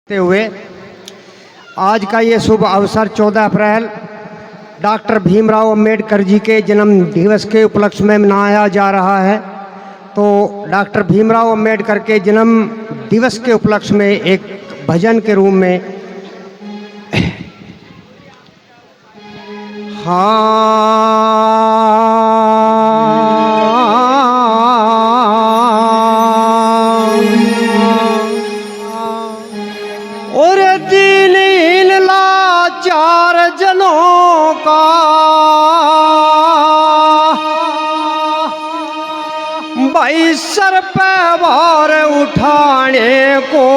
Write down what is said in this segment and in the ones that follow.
हुए आज का ये शुभ अवसर 14 अप्रैल डॉक्टर भीमराव अंबेडकर जी के जन्म दिवस के उपलक्ष्य में मनाया जा रहा है। तो डॉक्टर भीमराव अंबेडकर के जन्म दिवस के उपलक्ष्य में एक भजन के रूप में और दीन लाचार जनों का भाई सर पे भार उठाने को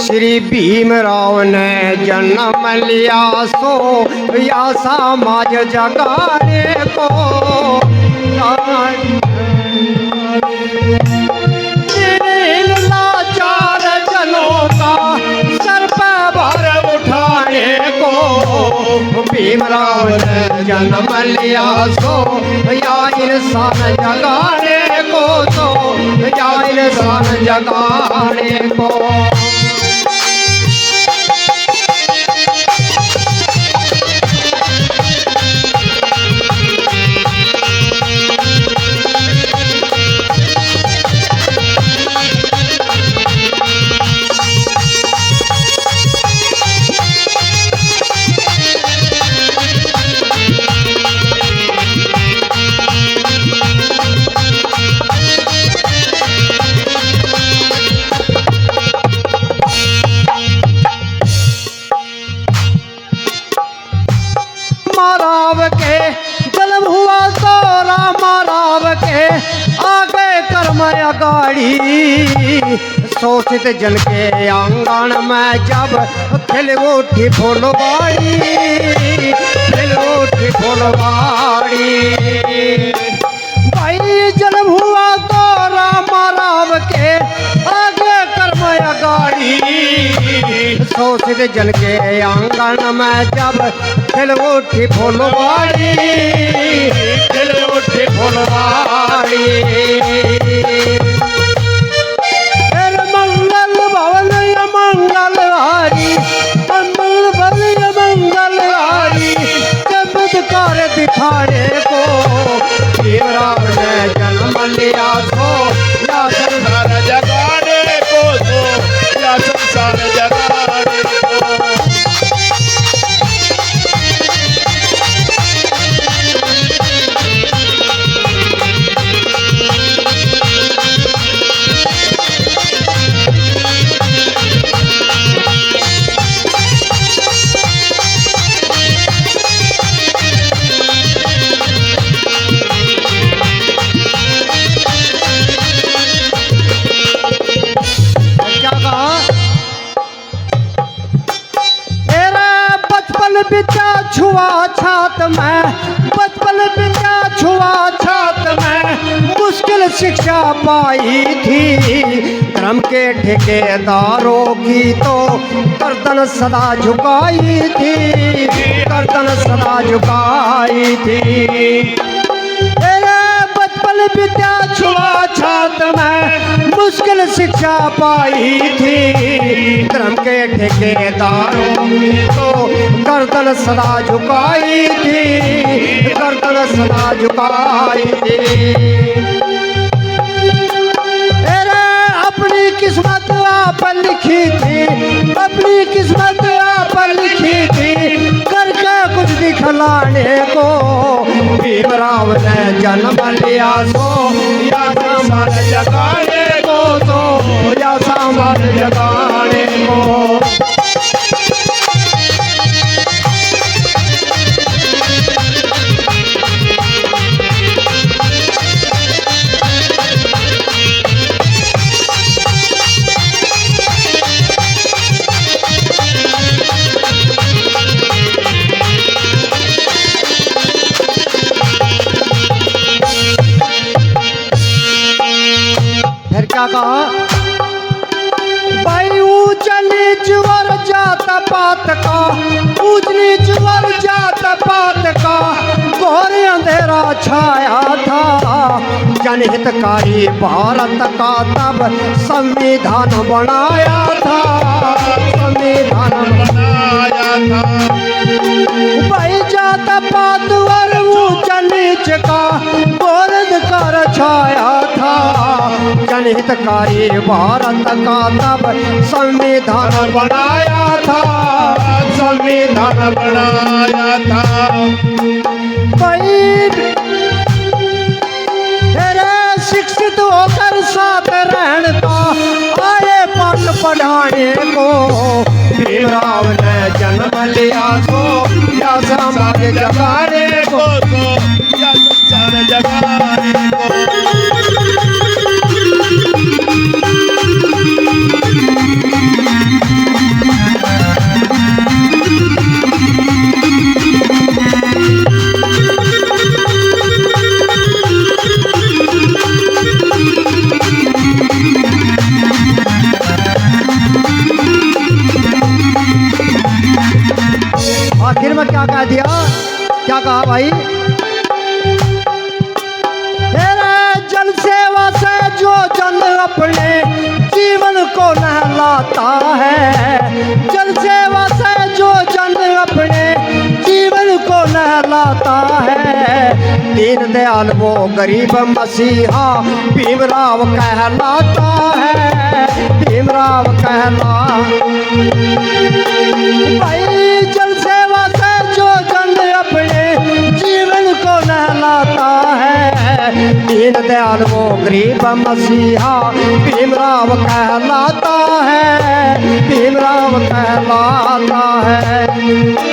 श्री भीमराव ने जन्म लिया सो या समाज जगाने को लाचार जनों का सर पे भार उठाने को भीमराव ने जन्म लिया सो या इंसान जगाने को तो या इंसान जगाने को। राम के जन्म हुआ तो राम के आगे कर्म अगाड़ी शोषित जन के आंगन में जब खिल उठी फुलवाड़ी खिल उठी फुलवाड़ी भाई जन्म हुआ तो राम के आगे कर्म अगाड़ी शोषित जन के आंगन में जब खिल उठी फुलवाड़ी खिल उठी फुलवाड़ी मंगल भवन मंगलवारी मंगल भवन मंगलवारी चमत्कार दिखाने को भीमराव ने जन्म लिया तो या संसार जगाने को तो या संसार जगाने को। बिचा छुआ छात में बचपन बिचा छुआ छात में मुश्किल शिक्षा पाई थी धर्म के ठेकेदारों की तो गर्दन सदा झुकाई थी गर्दन सदा झुकाई थी। बचपन विद्या छुआ छात में मुश्किल शिक्षा पाई थी धर्म के ठेकेदारों की तो गर्दन सदा झुकाई थी गर्दन सदा झुकाई थी। अपनी किस्मत आप लिखी थी अपनी किस्मत आप लिखी थी करके कुछ दिखलाने को भीमराव ने जन्म लिया सो या समाज जगाने को तो या समाज जगाने को। क्या कहा भाई ऊंच नीच वर जात पात का ऊंच नीच वर जात पात का घोर अंधेरा छाया था जनहितकारी भारत का तब संविधान बनाया था, संविधान बनाया था। भाई जात पात और ऊंच नीच का बोरद कर छाया था। जनहितकारी भारत का तब संविधान बनाया था, संविधान बनाया था। भाई शिक्षित होकर साथ रहने का आए पाठ पढ़ाने को भीमराव ने जन्म लिया तो या समाज जगाने को, या संसार जगाने को। आखिर में क्या कह दिया, क्या कहा भाई? तेरे जल सेवा से जो जन अपने जीवन को नहलाता है, जल सेवा से जो जन अपने जीवन को नहलाता है। दीन दयाल वो गरीब मसीहा भीमराव कहलाता है, भीमराव कहला। भाई जल सेवा से जो जन अपने जीवन को नहलाता है, दीन दयाल वो गरीब मसीहा भीमराव कहलाता है, भीमराव कहलाता है।